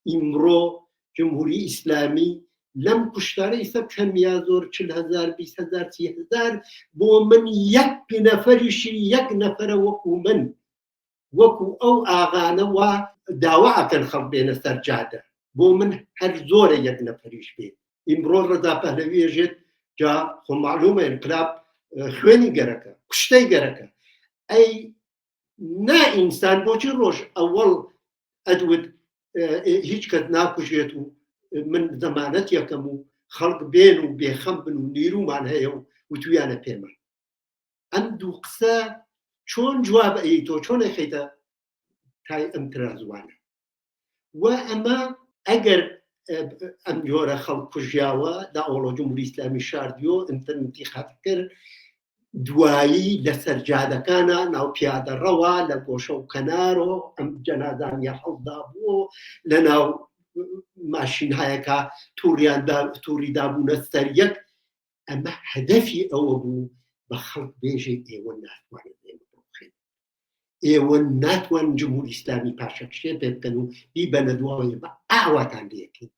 ئیمڕۆ جمهوری ئیسلامی لەم کوشتارەی سەد کەمیا زۆر 40,000 20,000 30,000 بۆ من یەک نەفەریشی یەک نەفەرە وەکو من وەکو ئەو ئاغانەوە داواکەن خەڵک بێنە سەر جادە بۆ من هەر زۆرە یەک نەفەریش بێت ئیمڕۆ ڕەزا پەهلەوی ئەژێت جا خۆ معلومە ئینقلاب خوێنی گەرەکە کوشتەی گەرەکە ئەی نا ئینسان بۆچی ڕۆژ ئەوەڵ ئەدوت هیچ کەس ناکوژێت و من زەمانەت یەکەم و خەڵک بێن و بێخەم بن و نیرومان هەیە و وتویانە پێمە ئەم دوو قسە چۆن جواب ئەی تۆ چۆن ئەخەیتە تای ئەم ترازوانە و ئەمە ئەگەر ئەم جۆرە خەڵک کوژیاوە دا ئەوڵۆ جمهوری ئیسلامی شاردیۆ ئینتەرنێتی خات کرد دوایی لە سەرجادەکانە ناو پیادەڕەوە لە گۆشە و کەنارۆ ئەم جەنازانیە هەڵدا بووە لە ناو ماشینهایەکە تووڕی دابوونە سەر یەک ئەمە هەدەفی ئەوە بوو بە خەڵک بێژێ ئێوە ناتوانێت ئێمە بڕوخێن ئێوە ناتوان جمهوری ئیسلامی پاشەکشێ پێ بکەن و بیبەنە دواوەیە بە ئاواتان لێکن